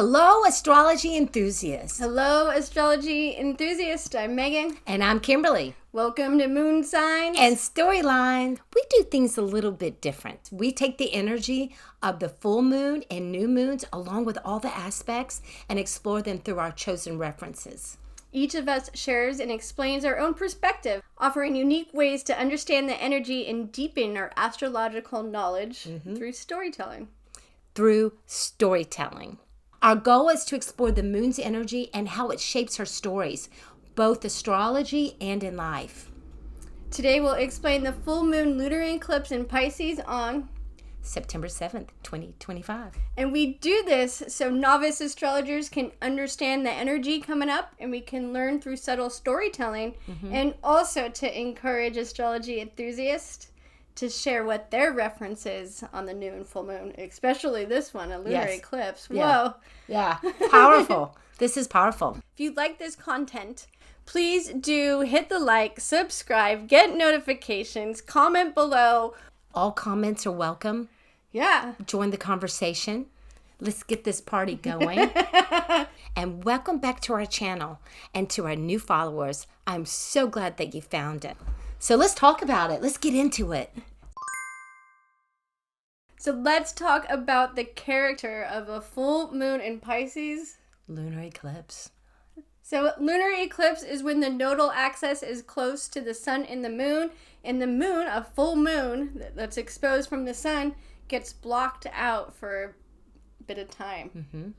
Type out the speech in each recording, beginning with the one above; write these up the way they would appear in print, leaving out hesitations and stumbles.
Hello, astrology enthusiasts. Hello, astrology enthusiast. I'm Megan. And I'm Kimberly. Welcome to Moon Signs and Storyline. We do things a little bit different. We take the energy of the full moon and new moons along with all the aspects and explore them through our chosen references. Each of us shares and explains our own perspective, offering unique ways to understand the energy and deepen our astrological knowledge through storytelling. Our goal is to explore the moon's energy and how it shapes her stories, both astrology and in life. Today we'll explain the full moon lunar eclipse in Pisces on September 7th, 2025. And we do this so novice astrologers can understand the energy coming up and we can learn through subtle storytelling and also to encourage astrology enthusiasts to share what their reference is on the new and full moon, especially this one, a lunar eclipse. Whoa. Yeah. Powerful. This is powerful. If you like this content, please do hit the like, subscribe, get notifications, comment below. All comments are welcome. Yeah. Join the conversation. Let's get this party going. And welcome back to our channel and to our new followers. I'm so glad that you found it. So let's talk about it. Let's get into it. So let's talk about the character of a full moon in Pisces. Lunar eclipse. So lunar eclipse is when the nodal axis is close to the sun and the moon a full moon that's exposed from the sun gets blocked out for a bit of time.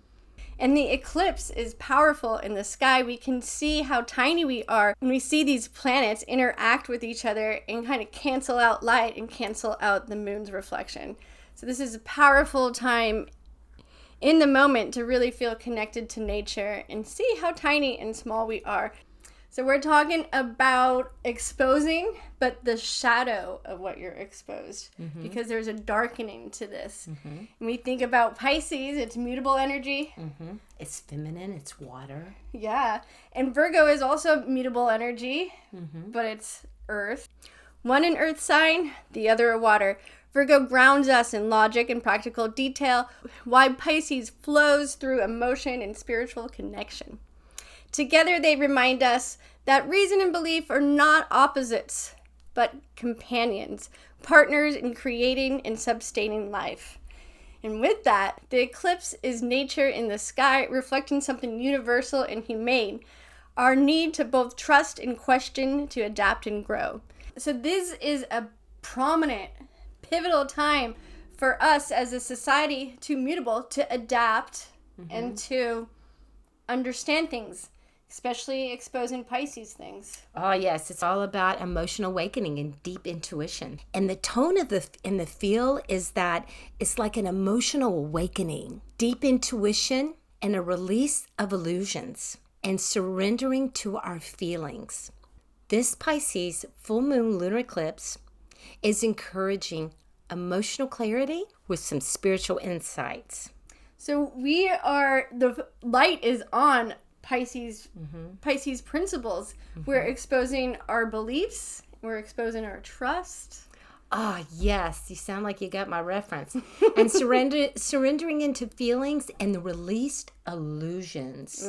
And the eclipse is powerful in the sky. We can see how tiny we are when we see these planets interact with each other and kind of cancel out light and cancel out the moon's reflection. So this is a powerful time in the moment to really feel connected to nature and see how tiny and small we are. So we're talking about exposing, but the shadow of what you're exposed, because there's a darkening to this. And we think about Pisces, it's mutable energy. It's feminine, it's water. Yeah. And Virgo is also mutable energy, but it's earth. One an earth sign, the other a water. Virgo grounds us in logic and practical detail, while Pisces flows through emotion and spiritual connection. Together they remind us that reason and belief are not opposites, but companions, partners in creating and sustaining life. And with that, the eclipse is nature in the sky, reflecting something universal and humane, our need to both trust and question, to adapt and grow. So this is a prominent, pivotal time for us as a society to mutable, to adapt and to understand things, especially exposing Pisces things. Oh yes, it's all about emotional awakening and deep intuition. And the tone of the feel is that it's like an emotional awakening, deep intuition, and a release of illusions and surrendering to our feelings. This Pisces full moon lunar eclipse is encouraging emotional clarity with some spiritual insights. So the light is on Pisces principles. We're exposing our beliefs. We're exposing our trust. Ah, yes. You sound like you got my reference. And surrendering into feelings and the released illusions.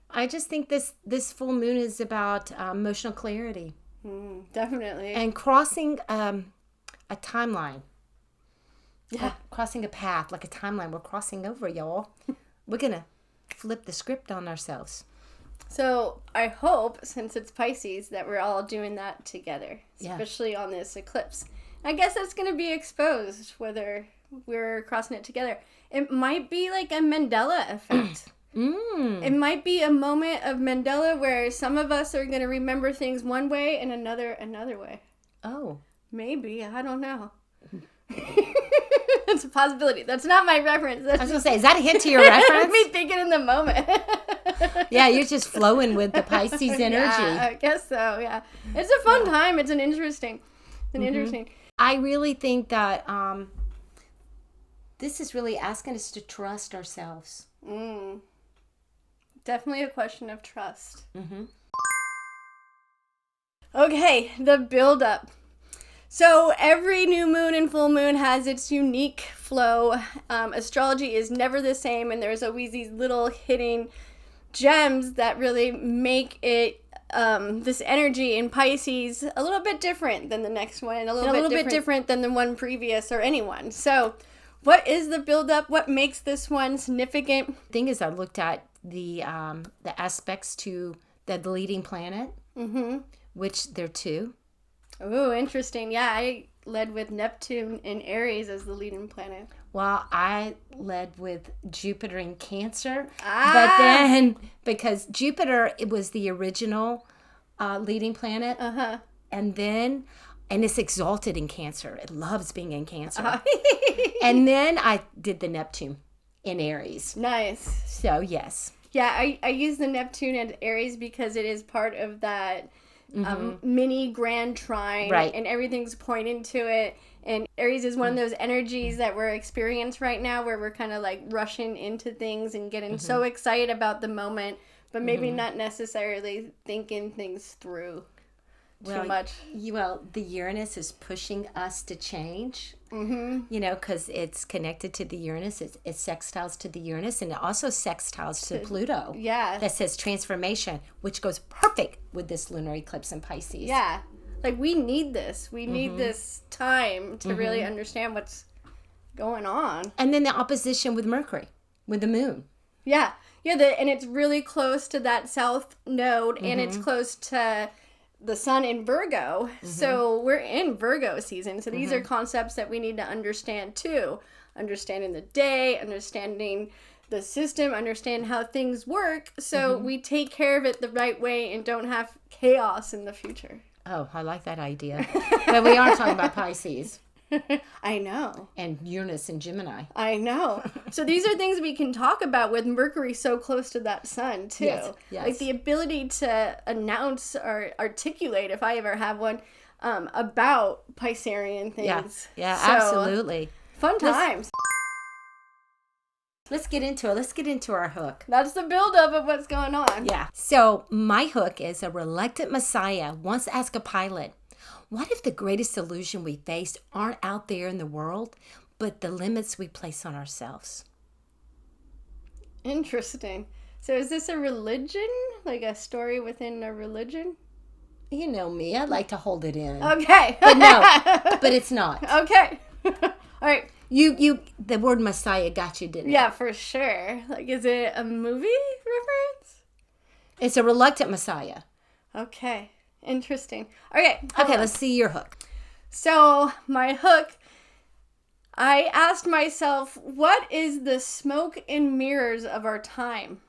I just think this full moon is about emotional clarity. Definitely. And crossing a timeline. Yeah. Crossing a path, like a timeline. We're crossing over, y'all. We're going to flip the script on ourselves. So I hope, since it's Pisces, that we're all doing that together, especially on this eclipse. I guess that's going to be exposed, whether we're crossing it together. It might be like a Mandela effect. It might be a moment of Mandela where some of us are going to remember things one way and another way. Oh. Maybe. I don't know. That's a possibility. That's not my reference. I was going to say, is that a hint to your reference? Me thinking in the moment. Yeah, you're just flowing with the Pisces energy. Yeah, I guess so, yeah. It's a fun time. It's interesting. I really think that this is really asking us to trust ourselves. Definitely a question of trust. Okay, the build-up. So every new moon and full moon has its unique flow. Astrology is never the same, and there's always these little hidden gems that really make it this energy in Pisces a little bit different than the next one, and a little bit different than the one previous or anyone. So what is the buildup? What makes this one significant? The thing is, I looked at the aspects to the leading planet, which there are two. Oh, interesting. Yeah, I led with Neptune in Aries as the leading planet. Well, I led with Jupiter in Cancer, but then because Jupiter, it was the original leading planet, and it's exalted in Cancer. It loves being in Cancer, and then I did the Neptune in Aries. Nice. So yes, yeah, I use the Neptune and Aries because it is part of that mini grand trine, right? And everything's pointing to it. And Aries is one of those energies that we're experiencing right now where we're kind of like rushing into things and getting so excited about the moment, but maybe not necessarily thinking things through too much. Well, the Uranus is pushing us to change, because it's connected to the Uranus. It sextiles to the Uranus, and it also sextiles to Pluto. Yeah. That says transformation, which goes perfect with this lunar eclipse in Pisces. Yeah. Like, we need this. We need this time to really understand what's going on. And then the opposition with Mercury, with the moon. Yeah. Yeah, and it's really close to that south node, and it's close to the sun in Virgo. So we're in Virgo season. So these are concepts that we need to understand, too. Understanding the day, understanding the system, understand how things work, so we take care of it the right way and don't have chaos in the future. Oh, I like that idea. But we are talking about Pisces. I know. And Uranus and Gemini. I know. So these are things we can talk about with Mercury so close to that sun, too. Yes. Like the ability to announce or articulate, if I ever have one, about Piscean things. Yeah, so, absolutely. Fun times. Let's get into it. Let's get into our hook. That's the buildup of what's going on. Yeah. So my hook is a reluctant Messiah once asked a pilot, what if the greatest illusion we face aren't out there in the world, but the limits we place on ourselves? Interesting. So is this a religion? Like a story within a religion? You know me. I like to hold it in. Okay. But no, but it's not. Okay. All right. The word Messiah got you, didn't it? Yeah, for sure. Like, is it a movie reference? It's a reluctant Messiah. Okay. Interesting. Okay. Let's see your hook. So, my hook, I asked myself, what is the smoke and mirrors of our time?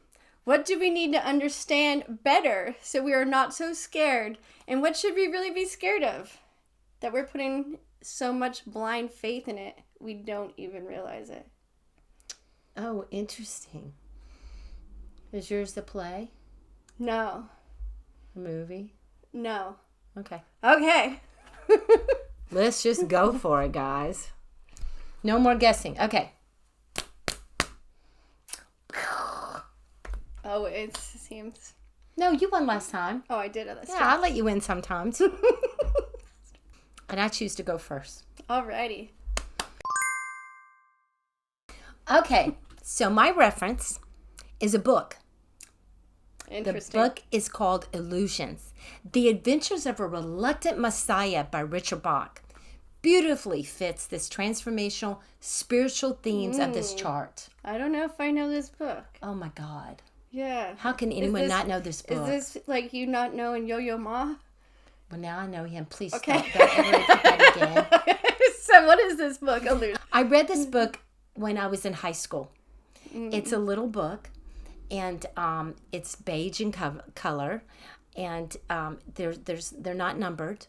What do we need to understand better so we are not so scared? And what should we really be scared of? That we're putting so much blind faith in it, we don't even realize it. Oh, interesting. Is yours the play? No. A movie? No. Okay. Okay. Let's just go for it, guys. No more guessing. Okay. Oh, it seems... No, you won last time. Oh, I did it. Yeah, I'll let you win sometimes. And I choose to go first. Alrighty. Okay, so my reference is a book. Interesting. The book is called Illusions: The Adventures of a Reluctant Messiah by Richard Bach. Beautifully fits this transformational spiritual themes of this chart. I don't know if I know this book. Oh my God. Yeah. How can anyone not know this book? Is this like you not knowing Yo-Yo Ma? Well, now I know him. Please okay. stop. Don't ever repeat that again. So what is this book? I read this book when I was in high school. It's a little book, and it's beige in color, and they're not numbered.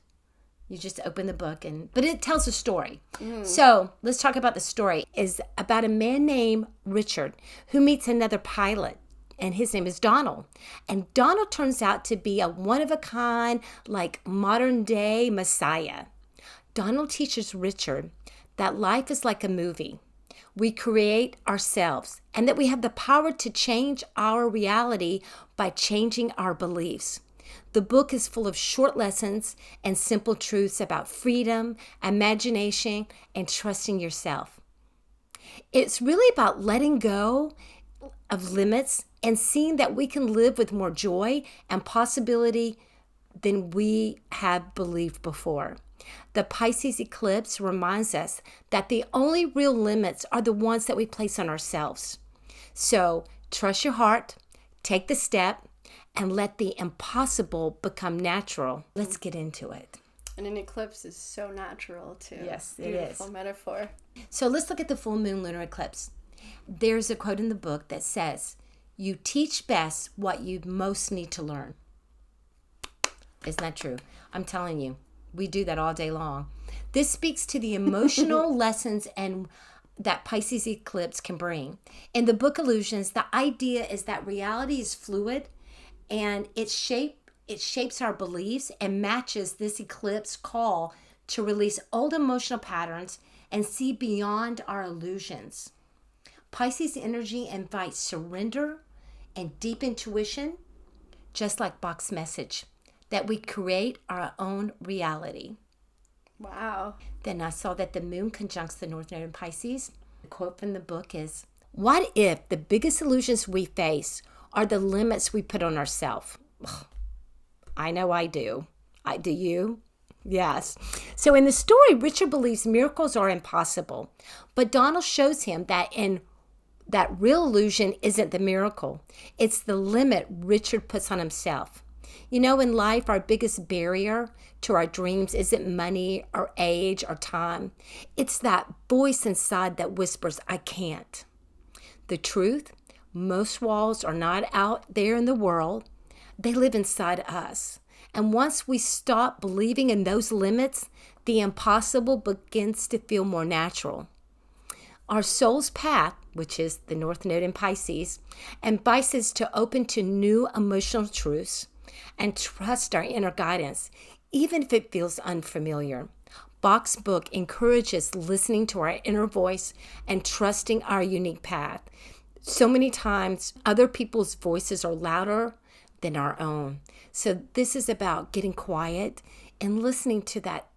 You just open the book, but it tells a story. So let's talk about the story. It's about a man named Richard who meets another pilot, and his name is Donald. And Donald turns out to be a one-of-a-kind, like modern-day Messiah. Donald teaches Richard that life is like a movie. We create ourselves, and that we have the power to change our reality by changing our beliefs. The book is full of short lessons and simple truths about freedom, imagination, and trusting yourself. It's really about letting go of limits and seeing that we can live with more joy and possibility than we have believed before. The Pisces eclipse reminds us that the only real limits are the ones that we place on ourselves. So trust your heart, take the step, and let the impossible become natural. Let's get into it. And an eclipse is so natural too. Yes, it Beautiful is. metaphor. So let's look at the full moon lunar eclipse. There's a quote in the book that says, "You teach best what you most need to learn." Isn't that true? I'm telling you, we do that all day long. This speaks to the emotional lessons and that Pisces eclipse can bring. In the book Illusions, the idea is that reality is fluid and it shapes our beliefs and matches this eclipse call to release old emotional patterns and see beyond our illusions. Pisces energy invites surrender and deep intuition, just like Bach's message, that we create our own reality. Wow. Then I saw that the moon conjuncts the North Node in Pisces. The quote from the book is, "What if the biggest illusions we face are the limits we put on ourselves?" I know I do. Do you? Yes. So in the story, Richard believes miracles are impossible, but Donald shows him that real illusion isn't the miracle. It's the limit Richard puts on himself. You know, in life, our biggest barrier to our dreams isn't money or age or time. It's that voice inside that whispers, "I can't." The truth, most walls are not out there in the world. They live inside us. And once we stop believing in those limits, the impossible begins to feel more natural. Our soul's path, which is the North Node in Pisces, invites us to open to new emotional truths and trust our inner guidance, even if it feels unfamiliar. Bach's book encourages listening to our inner voice and trusting our unique path. So many times, other people's voices are louder than our own. So this is about getting quiet and listening to that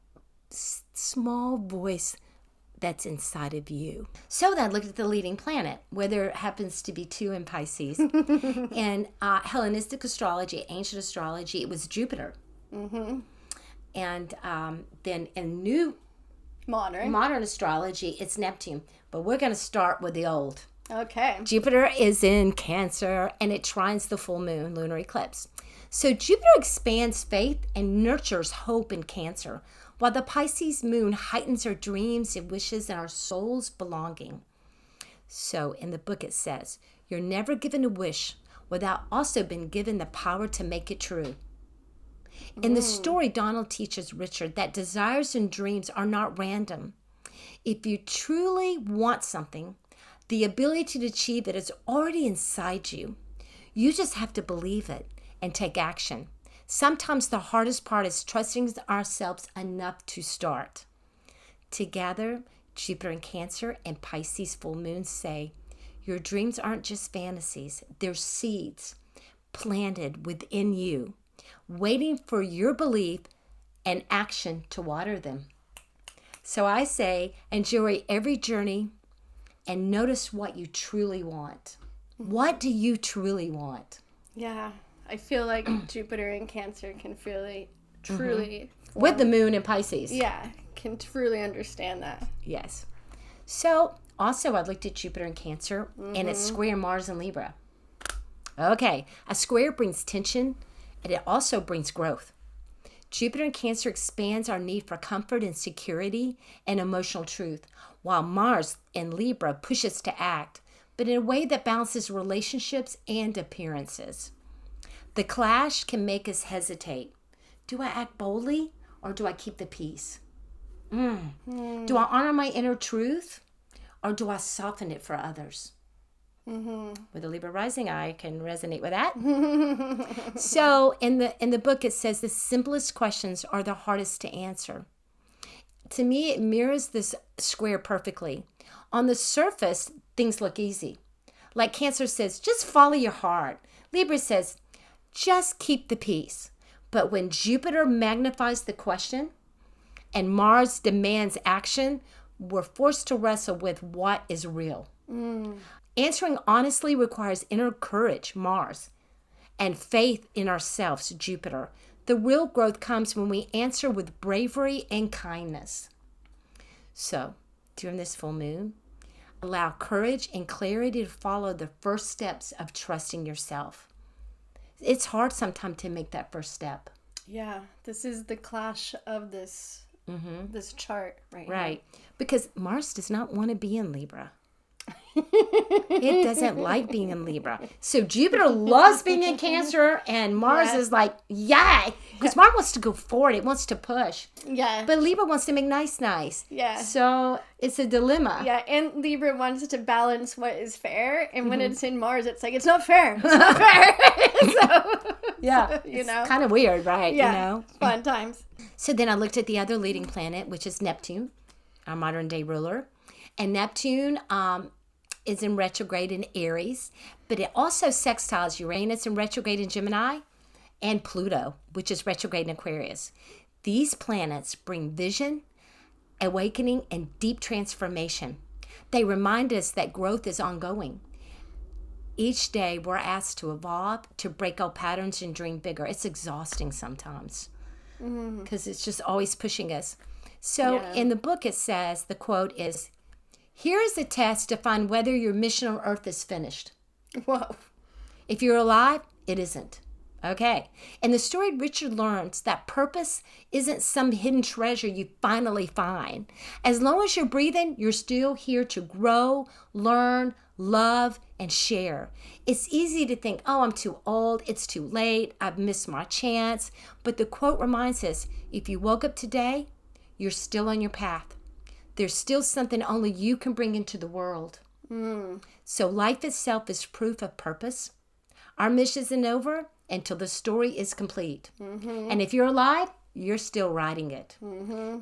small voice that's inside of you. So then look at the leading planet, whether it happens to be 2 in Pisces. In Hellenistic astrology, ancient astrology, it was Jupiter. Mm-hmm. And then in new modern astrology, it's Neptune. But we're going to start with the old. Okay. Jupiter is in Cancer, and it trines the full moon lunar eclipse. So Jupiter expands faith and nurtures hope in Cancer, while the Pisces moon heightens our dreams and wishes and our soul's belonging. So in the book it says, "You're never given a wish without also being given the power to make it true." In the story, Donald teaches Richard that desires and dreams are not random. If you truly want something, the ability to achieve it is already inside you. You just have to believe it and take action. Sometimes the hardest part is trusting ourselves enough to start. Together, Jupiter in Cancer and Pisces full moon say, your dreams aren't just fantasies. They're seeds planted within you, waiting for your belief and action to water them. So I say, enjoy every journey and notice what you truly want. What do you truly want? Yeah, I feel like Jupiter in Cancer can truly with the moon in Pisces. Yeah, can truly understand that. Yes. So also I looked at Jupiter in Cancer and it's square Mars in Libra. Okay, a square brings tension and it also brings growth. Jupiter in Cancer expands our need for comfort and security and emotional truth, while Mars in Libra pushes to act, but in a way that balances relationships and appearances. The clash can make us hesitate. Do I act boldly or do I keep the peace? Do I honor my inner truth or do I soften it for others? With a Libra rising, I can resonate with that. So in the book, it says the simplest questions are the hardest to answer. To me, it mirrors this square perfectly. On the surface, things look easy. Like Cancer says, just follow your heart. Libra says, just keep the peace. But when Jupiter magnifies the question and Mars demands action, we're forced to wrestle with what is real. Answering honestly requires inner courage, Mars, and faith in ourselves, Jupiter. The real growth comes when we answer with bravery and kindness. So, during this full moon, allow courage and clarity to follow the first steps of trusting yourself. It's hard sometimes to make that first step. Yeah, this is the clash of this chart right now. Right. Because Mars does not want to be in Libra. It doesn't like being in Libra. So Jupiter loves being in Cancer, and Mars is like, yay! Because Mars wants to go forward. It wants to push. Yeah. But Libra wants to make nice. Yeah. So it's a dilemma. Yeah, and Libra wants to balance what is fair, and when it's in Mars, it's like, it's not fair. It's not fair. Yeah. You know? It's kind of weird, right? Yeah. You know? Fun times. So then I looked at the other leading planet, which is Neptune, our modern day ruler. And Neptune is in retrograde in Aries, but it also sextiles Uranus in retrograde in Gemini and Pluto, which is retrograde in Aquarius. These planets bring vision, awakening, and deep transformation. They remind us that growth is ongoing. Each day we're asked to evolve, to break old patterns and dream bigger. It's exhausting sometimes because it's just always pushing us. So in the book it says, the quote is, "Here is a test to find whether your mission on Earth is finished. Whoa. If you're alive, it isn't." Okay. In the story, Richard learns that purpose isn't some hidden treasure you finally find. As long as you're breathing, you're still here to grow, learn, love, and share. It's easy to think, oh, I'm too old, it's too late, I've missed my chance. But the quote reminds us, if you woke up today, you're still on your path. There's still something only you can bring into the world. So life itself is proof of purpose. Our mission isn't over until the story is complete. And if you're alive, you're still writing it.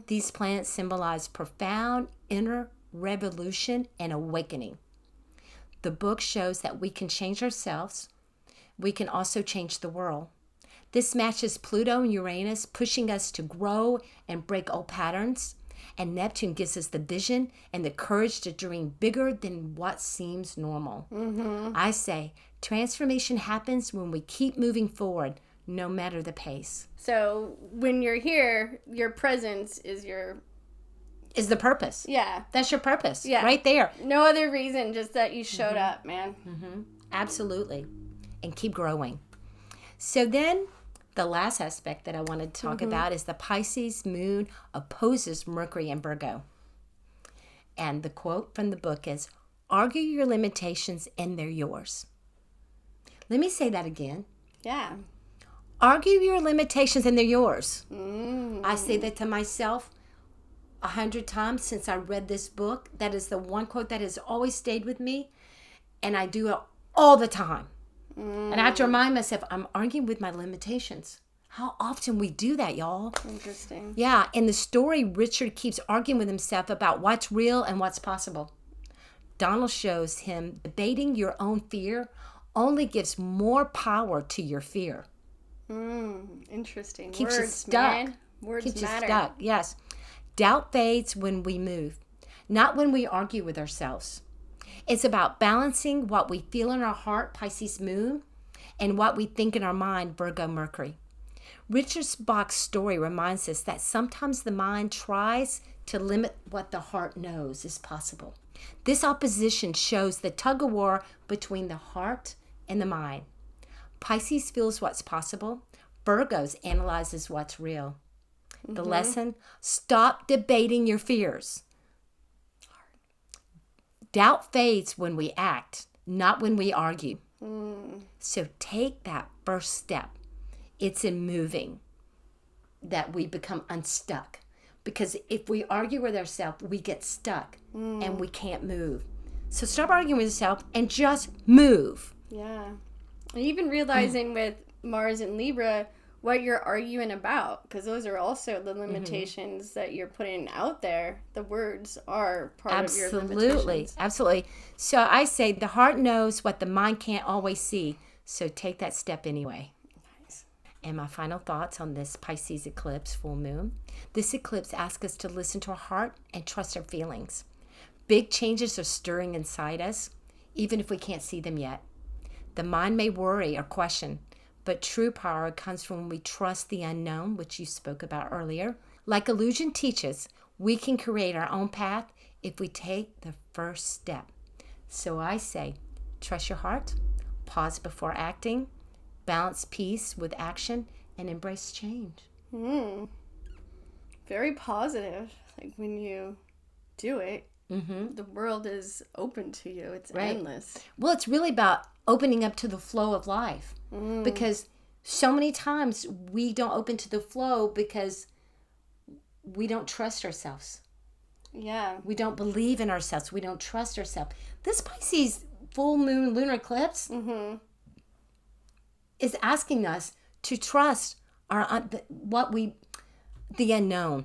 These planets symbolize profound inner revolution and awakening. The book shows that we can change ourselves. We can also change the world. This matches Pluto and Uranus, pushing us to grow and break old patterns. And Neptune gives us the vision and the courage to dream bigger than what seems normal. I say, transformation happens when we keep moving forward, no matter the pace. So when you're here, your presence is the purpose. Yeah. That's your purpose. Yeah. Right there. No other reason, just that you showed up, man. Absolutely. And keep growing. So then the last aspect that I wanted to talk about is the Pisces moon opposes Mercury and Virgo. And the quote from the book is, "Argue your limitations and they're yours." Let me say that again. Yeah. Argue your limitations and they're yours. I say that to myself 100 times since I read this book. That is the one quote that has always stayed with me. And I do it all the time. And I have to remind myself, I'm arguing with my limitations. How often we do that, y'all. Interesting. Yeah, in the story, Richard keeps arguing with himself about what's real and what's possible. Donald shows him debating your own fear only gives more power to your fear. Interesting. Keeps you Words, stuck. man. Words Keeps matter. you stuck, yes. Doubt fades when we move, not when we argue with ourselves. It's about balancing what we feel in our heart, Pisces moon, and what we think in our mind, Virgo Mercury. Richard Bach's story reminds us that sometimes the mind tries to limit what the heart knows is possible. This opposition shows the tug-of-war between the heart and the mind. Pisces feels what's possible. Virgos analyzes what's real. The lesson, stop debating your fears. Doubt fades when we act, not when we argue. So take that first step. It's in moving that we become unstuck. Because if we argue with ourselves, we get stuck and we can't move. So stop arguing with yourself and just move. Yeah. And even realizing with Mars and Libra what you're arguing about, because those are also the limitations that you're putting out there. The words are part of your limitations. Absolutely. So I say the heart knows what the mind can't always see. So take that step anyway. Nice. And my final thoughts on this Pisces eclipse, full moon. This eclipse asks us to listen to our heart and trust our feelings. Big changes are stirring inside us, even if we can't see them yet. The mind may worry or question, but true power comes from when we trust the unknown, which you spoke about earlier. Like illusion teaches, we can create our own path if we take the first step. So I say, trust your heart, pause before acting, balance peace with action, and embrace change. Very positive. Like when you do it, the world is open to you. It's endless. Well, it's really about opening up to the flow of life. Because so many times we don't open to the flow because we don't trust ourselves. Yeah. We don't believe in ourselves. We don't trust ourselves. This Pisces full moon lunar eclipse is asking us to trust the unknown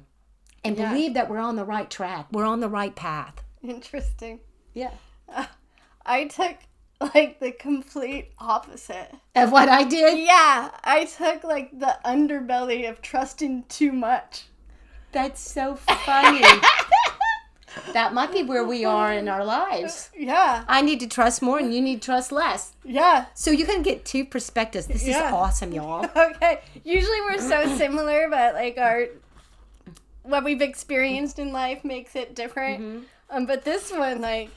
and believe that we're on the right track. We're on the right path. Interesting. Yeah. I took like the complete opposite of what I did. Yeah, I took like the underbelly of trusting too much. That's so funny. That might be where we are in our lives. Yeah. I need to trust more and you need to trust less. Yeah. So you can get two perspectives. This is awesome, y'all. Okay. Usually we're so similar, but like what we've experienced in life makes it different. But this one, like,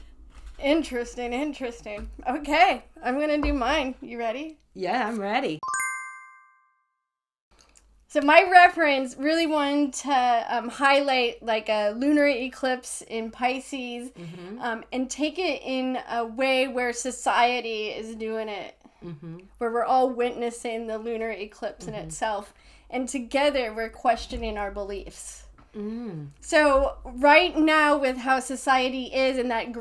interesting. Okay. I'm going to do mine. You ready? Yeah, I'm ready. So my reference really wanted to highlight like a lunar eclipse in Pisces and take it in a way where society is doing it, where we're all witnessing the lunar eclipse in itself. And together we're questioning our beliefs. So right now with how society is in that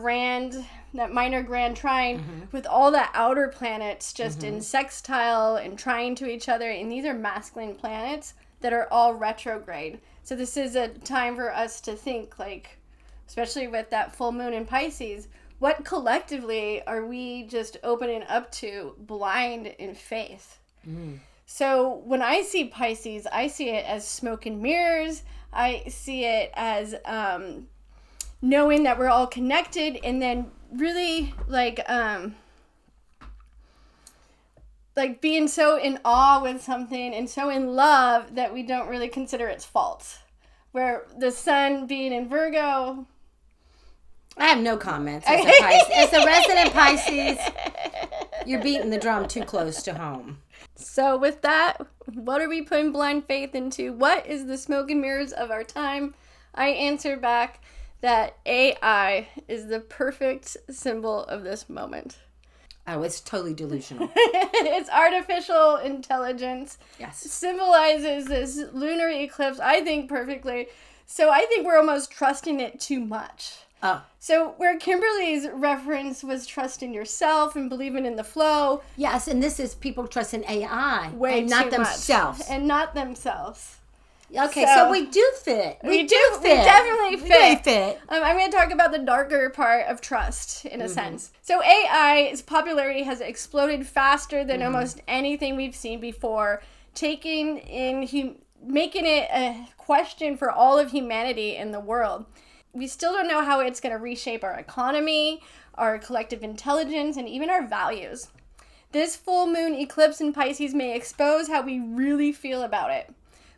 minor grand trine with all the outer planets just in sextile and trine to each other, and these are masculine planets that are all retrograde. So this is a time for us to think, like, especially with that full moon in Pisces, what collectively are we just opening up to blind in faith? So when I see Pisces, I see it as smoke and mirrors. I see it as knowing that we're all connected, and then really like being so in awe with something and so in love that we don't really consider its faults. Where the sun being in Virgo, I have no comments as a Pisces. As a resident Pisces, you're beating the drum too close to home. So with that, what are we putting blind faith into? What is the smoke and mirrors of our time? I answer back that AI is the perfect symbol of this moment. Oh, it's totally delusional. It's artificial intelligence. Yes. Symbolizes this lunar eclipse, I think, perfectly. So I think we're almost trusting it too much. Oh. So where Kimberly's reference was trusting yourself and believing in the flow. Yes, and this is people trusting AI way and not too themselves. Much. And not themselves. Okay, so we do fit. We definitely fit. We really fit. I'm going to talk about the darker part of trust, in a sense. So AI's popularity has exploded faster than almost anything we've seen before, making it a question for all of humanity in the world. We still don't know how it's going to reshape our economy, our collective intelligence, and even our values. This full moon eclipse in Pisces may expose how we really feel about it,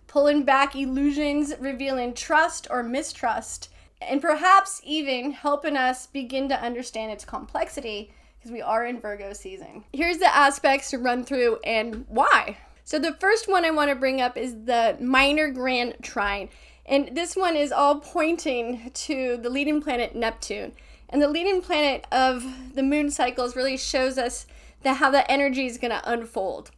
pulling back illusions, revealing trust or mistrust, and perhaps even helping us begin to understand its complexity, because we are in Virgo season. Here's the aspects to run through and why. So the first one I want to bring up is the minor grand trine. And this one is all pointing to the leading planet Neptune. And the leading planet of the moon cycles really shows us how the energy is going to unfold.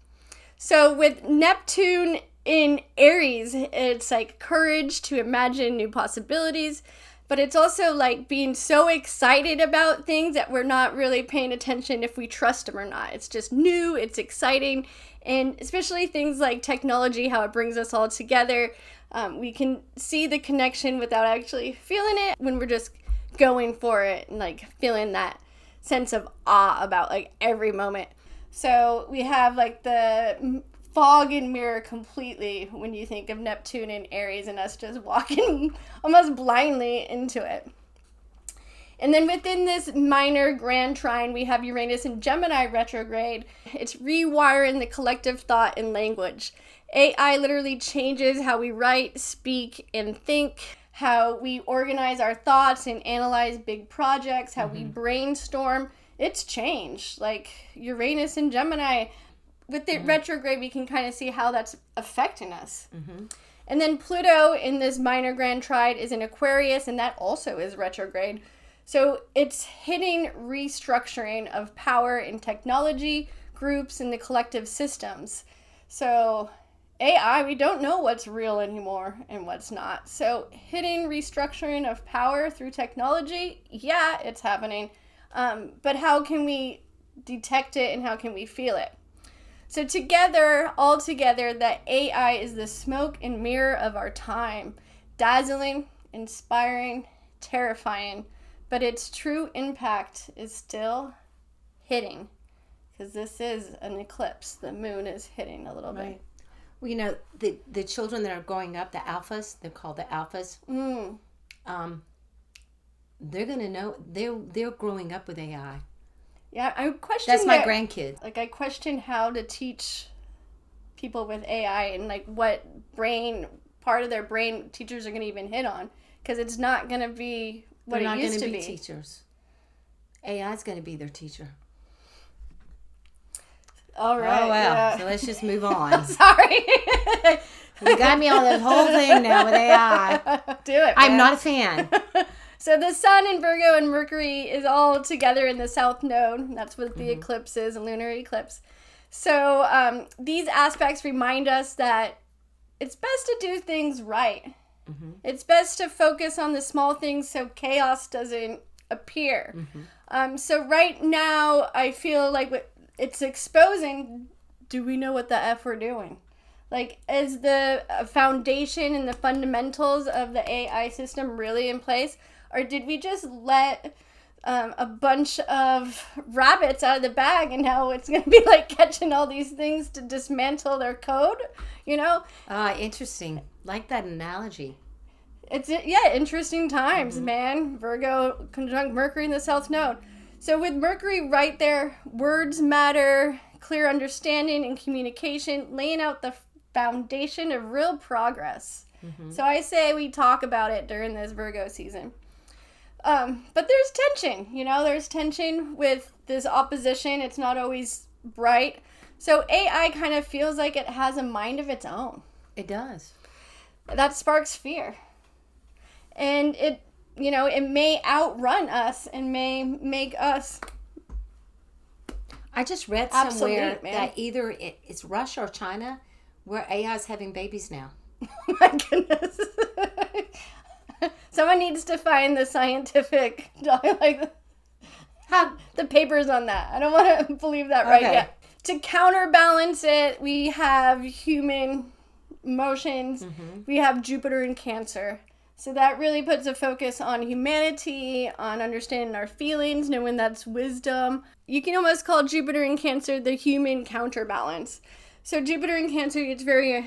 So with Neptune in Aries, it's like courage to imagine new possibilities, but it's also like being so excited about things that we're not really paying attention if we trust them or not. It's just new, it's exciting, and especially things like technology, how it brings us all together. We can see the connection without actually feeling it when we're just going for it and like feeling that sense of awe about like every moment. So we have like the fog and mirror completely when you think of Neptune and Aries and us just walking almost blindly into it. And then within this minor grand trine, we have Uranus and Gemini retrograde. It's rewiring the collective thought and language. AI literally changes how we write, speak, and think, how we organize our thoughts and analyze big projects, how we brainstorm. It's changed. Like Uranus and Gemini, with the retrograde, we can kind of see how that's affecting us. And then Pluto in this minor grand trine is in Aquarius, and that also is retrograde. So it's hitting restructuring of power in technology, groups, and the collective systems. So AI, we don't know what's real anymore and what's not. So hitting restructuring of power through technology, yeah, it's happening. But how can we detect it and how can we feel it? So all together, that AI is the smoke and mirror of our time. Dazzling, inspiring, terrifying. But its true impact is still hitting. Because this is an eclipse. The moon is hitting a little bit. Well, you know, the children that are growing up, the alphas, they're called the alphas. They're going to know. They're growing up with AI. Yeah, I question that's my grandkids. Like, I question how to teach people with AI and like what part of their brain teachers are going to even hit on, because it's not going to be what it used to be. Teachers. AI is going to be their teacher. All right. Oh, well. Yeah. So let's just move on. Sorry. You got me on this whole thing now with AI. Do it, man. I'm not a fan. So the Sun in Virgo and Mercury is all together in the South Node. That's what the eclipse is, a lunar eclipse. So these aspects remind us that it's best to do things right. It's best to focus on the small things so chaos doesn't appear. So right now, I feel like it's exposing, do we know what the F we're doing? Like, is the foundation and the fundamentals of the AI system really in place? Or did we just let a bunch of rabbits out of the bag and now it's going to be like catching all these things to dismantle their code, you know? Interesting. Like that analogy. It's, yeah, interesting times, man. Virgo conjunct Mercury in the South Node. So with Mercury right there, words matter, clear understanding and communication, laying out the foundation of real progress. So I say we talk about it during this Virgo season. But there's tension, you know, there's tension with this opposition. It's not always bright. So AI kind of feels like it has a mind of its own. It does. That sparks fear. And it, you know, it may outrun us and may make us. I just read somewhere that either it's Russia or China where AI is having babies now. Oh my goodness. Someone needs to find the scientific, like, the papers on that. I don't want to believe that right yet. To counterbalance it, we have human emotions. We have Jupiter in Cancer. So that really puts a focus on humanity, on understanding our feelings, knowing that's wisdom. You can almost call Jupiter in Cancer the human counterbalance. So Jupiter in Cancer, it's very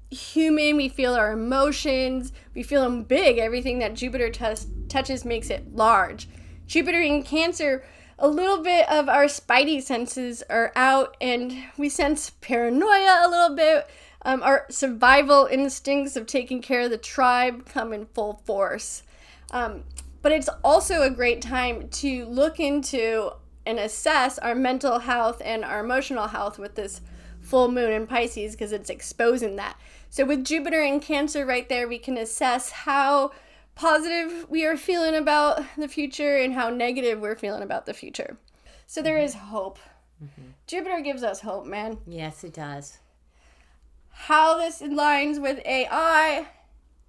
human. We feel our emotions. We feel them big. Everything that Jupiter touches makes it large. Jupiter in Cancer, a little bit of our spidey senses are out, and we sense paranoia a little bit. Our survival instincts of taking care of the tribe come in full force. But it's also a great time to look into and assess our mental health and our emotional health with this full moon in Pisces, because it's exposing that. So with Jupiter in Cancer right there, we can assess how positive we are feeling about the future and how negative we're feeling about the future. So there is hope. Jupiter gives us hope, man. Yes, it does. How this aligns with AI,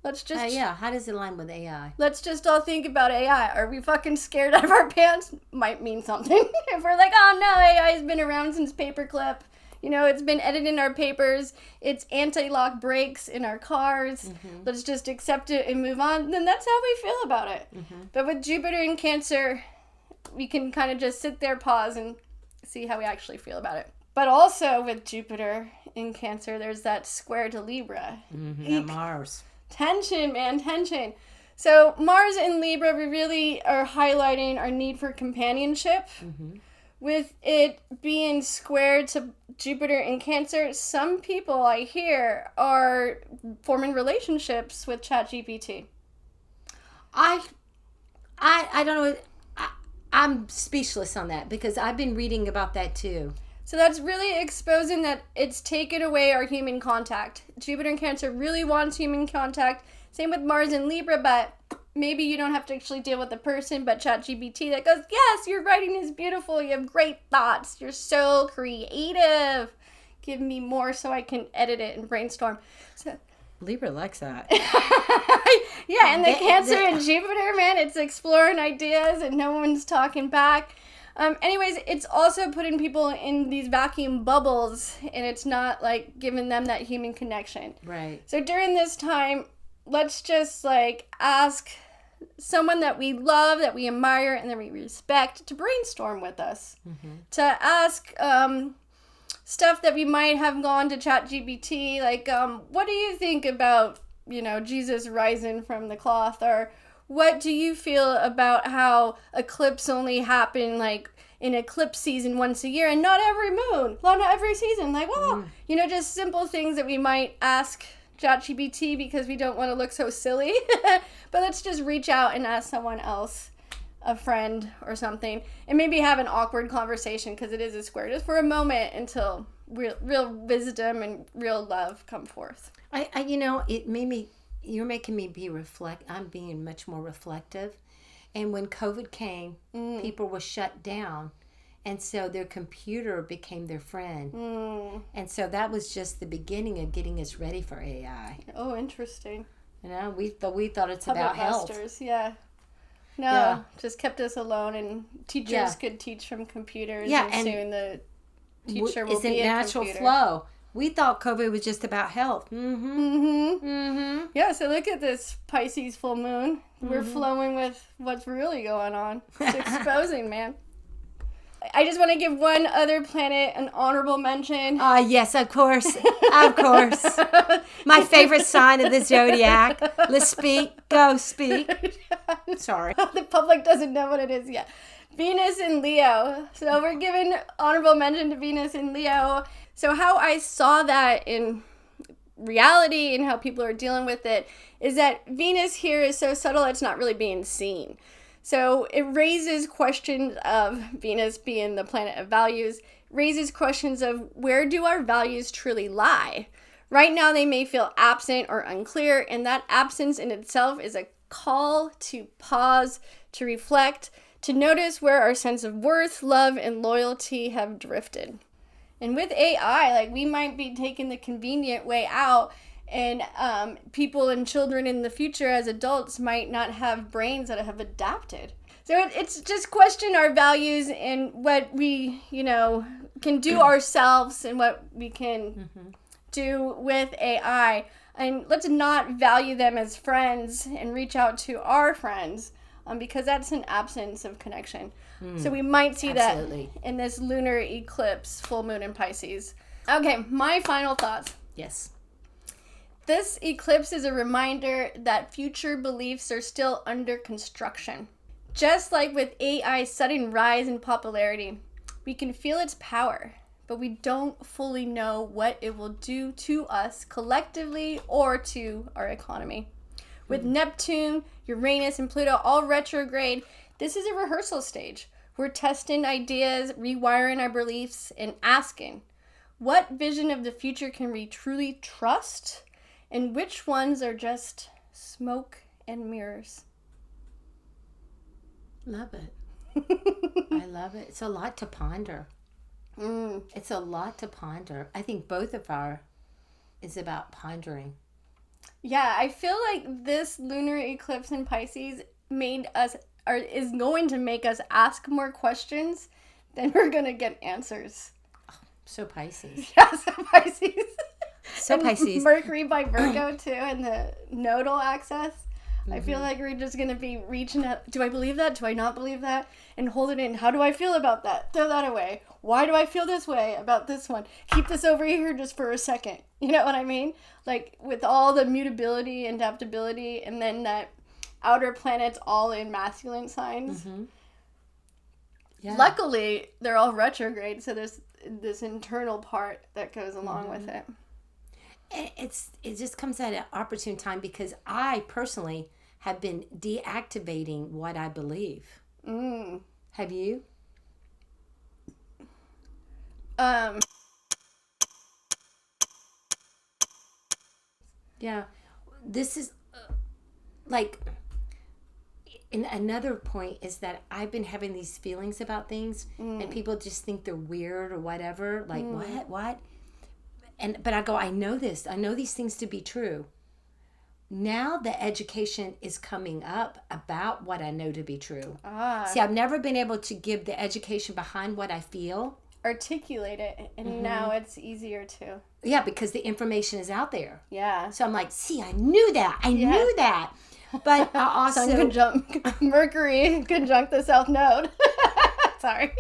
let's just... how does it align with AI? Let's just all think about AI. Are we fucking scared out of our pants? Might mean something. If we're like, oh no, AI has been around since paperclip. You know, it's been edited in our papers. It's anti-lock brakes in our cars. Let's just accept it and move on. Then that's how we feel about it. But with Jupiter in Cancer, we can kind of just sit there, pause, and see how we actually feel about it. But also with Jupiter in Cancer, there's that square to Libra. Mm-hmm. Mars. Tension, man, tension. So Mars in Libra, we really are highlighting our need for companionship. Mm-hmm. With it being square to Jupiter in Cancer, some people I hear are forming relationships with ChatGPT. I don't know. I'm speechless on that because I've been reading about that too. So that's really exposing that it's taken away our human contact. Jupiter in Cancer really wants human contact. Same with Mars in Libra, but maybe you don't have to actually deal with the person, but ChatGPT that goes, yes, your writing is beautiful. You have great thoughts. You're so creative. Give me more so I can edit it and brainstorm. So, Libra likes that. yeah, and the Cancer and Jupiter, man, it's exploring ideas and no one's talking back. Anyways, it's also putting people in these vacuum bubbles, and it's not like giving them that human connection. Right. So during this time, let's just like ask someone that we love, that we admire, and that we respect to brainstorm with us. Mm-hmm. To ask stuff that we might have gone to ChatGPT, like, what do you think about, Jesus rising from the cloth? Or what do you feel about how eclipse only happen like in eclipse season once a year and not every moon, not every season? Like, well, just simple things that we might ask ChatGPT because we don't want to look so silly. But let's just reach out and ask someone else, a friend or something, and maybe have an awkward conversation because it is a square just for a moment until real wisdom and real love come forth. It made me, you're making me I'm being much more reflective. And when COVID came, people were shut down. And so their computer became their friend. And so that was just the beginning of getting us ready for AI. Oh, interesting. We thought it's about health. Yeah. No, just kept us alone, and teachers could teach from computers. Yeah, and soon the teacher will be a natural computer. flow. We thought COVID was just about health. Yeah, so look at this Pisces full moon. We're flowing with what's really going on. It's exposing, man. I just want to give one other planet an honorable mention. Yes, of course. Of course. My favorite sign of the zodiac. Let's speak. Go speak. Sorry. The public doesn't know what it is yet. Venus in Leo. So we're giving honorable mention to Venus in Leo. So how I saw that in reality and how people are dealing with it is that Venus here is so subtle it's not really being seen. So it raises questions of Venus being the planet of values, raises questions of where do our values truly lie? Right now they may feel absent or unclear, and that absence in itself is a call to pause, to reflect, to notice where our sense of worth, love, and loyalty have drifted. And with AI, we might be taking the convenient way out, and people and children in the future as adults might not have brains that have adapted. So it's just question our values and what we, can do ourselves and what we can do with AI. And let's not value them as friends and reach out to our friends because that's an absence of connection. So we might see Absolutely. that in this lunar eclipse, full moon in Pisces. Okay, my final thoughts. Yes. This eclipse is a reminder that future beliefs are still under construction. Just like with AI's sudden rise in popularity, we can feel its power, but we don't fully know what it will do to us collectively or to our economy. With Neptune, Uranus, and Pluto all retrograde, this is a rehearsal stage. We're testing ideas, rewiring our beliefs, and asking, what vision of the future can we truly trust? And which ones are just smoke and mirrors? Love it. I love it. It's a lot to ponder. It's a lot to ponder. I think both of our is about pondering. Yeah, I feel like this lunar eclipse in Pisces is going to make us ask more questions than we're going to get answers. Oh, so Pisces. Yeah, so Pisces. So Pisces. Mercury by Virgo too, and the nodal axis. I feel like we're just going to be reaching out. Do I believe that? Do I not believe that? And hold it in. How do I feel about that? Throw that away. why do I feel this way about this one? Keep this over here just for a second. You know what I mean? Like with all the mutability and adaptability, and then that outer planets all in masculine signs. Mm-hmm. Yeah. Luckily, they're all retrograde, so there's this internal part that goes along with it. It just comes at an opportune time because I personally have been deactivating what I believe. Have you? Yeah. This is like, and another point is that I've been having these feelings about things and people just think they're weird or whatever. Like, what? But I go, I know this. I know these things to be true. Now the education is coming up about what I know to be true. See, I've never been able to give the education behind what I feel. Articulate it, and now it's easier to. Yeah, because the information is out there. Yeah. So I'm like, see, I knew that. I knew that. But I also... Sun conjunct Mercury conjunct the South Node. Sorry.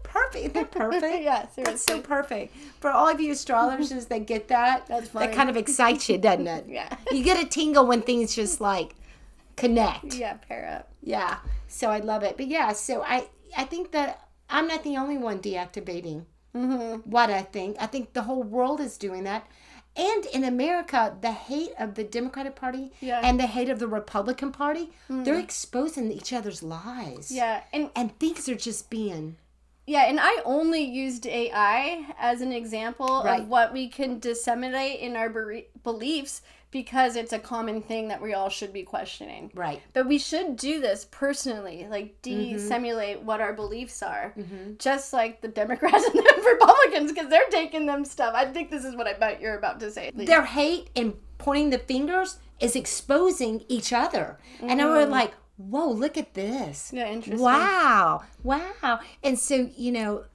Perfect. Isn't that perfect? Yeah, seriously. That's so perfect. For all of you astrologers that get that, That's funny. that kind of excites you, doesn't it? Yeah. You get a tingle when things just like connect. Yeah, pair up. Yeah. So I love it. But yeah, so I think that I'm not the only one deactivating what I think. I think the whole world is doing that. And in America, the hate of the Democratic Party and the hate of the Republican Party, they're exposing each other's lies. Yeah. And things are just being... Yeah, and I only used AI as an example of what we can disseminate in our beliefs because it's a common thing that we all should be questioning. Right. But we should do this personally, like disseminate what our beliefs are, just like the Democrats and the Republicans, because they're taking them stuff. I think this is what I bet you're about to say. Their hate and pointing the fingers is exposing each other. And then we're like, whoa, look at this. Yeah, interesting. Wow. And so,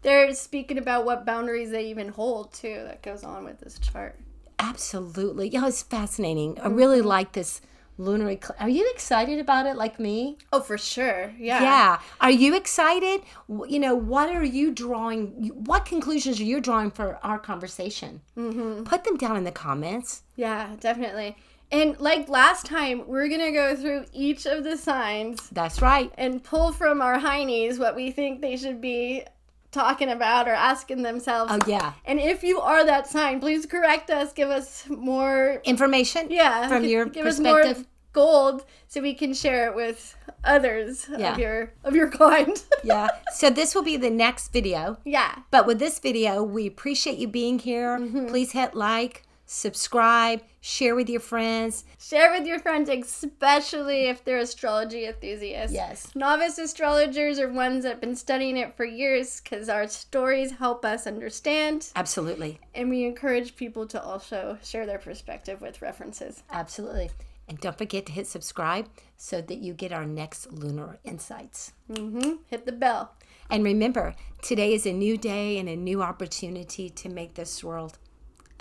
they're speaking about what boundaries they even hold, too, that goes on with this chart. Absolutely. Yeah, it's fascinating. I really like this lunar eclipse. Are you excited about it like me? Oh, for sure. Yeah. Yeah. Are you excited? What are you drawing? What conclusions are you drawing for our conversation? Put them down in the comments. Yeah, definitely. And like last time, we're going to go through each of the signs. That's right. And pull from our heinies what we think they should be talking about or asking themselves. Oh, yeah. And if you are that sign, please correct us. Give us more information. Yeah. From your give perspective. Us more gold so we can share it with others of your kind. Yeah. So this will be the next video. Yeah. But with this video, we appreciate you being here. Please hit like, subscribe, share with your friends. Share with your friends, especially if they're astrology enthusiasts. Yes. Novice astrologers are ones that have been studying it for years because our stories help us understand. Absolutely. And we encourage people to also share their perspective with references. Absolutely. And don't forget to hit subscribe so that you get our next lunar insights. Hit the bell. And remember, today is a new day and a new opportunity to make this world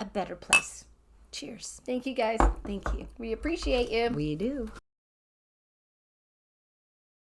a better place. Cheers. Thank you, guys. Thank you. We appreciate you. We do.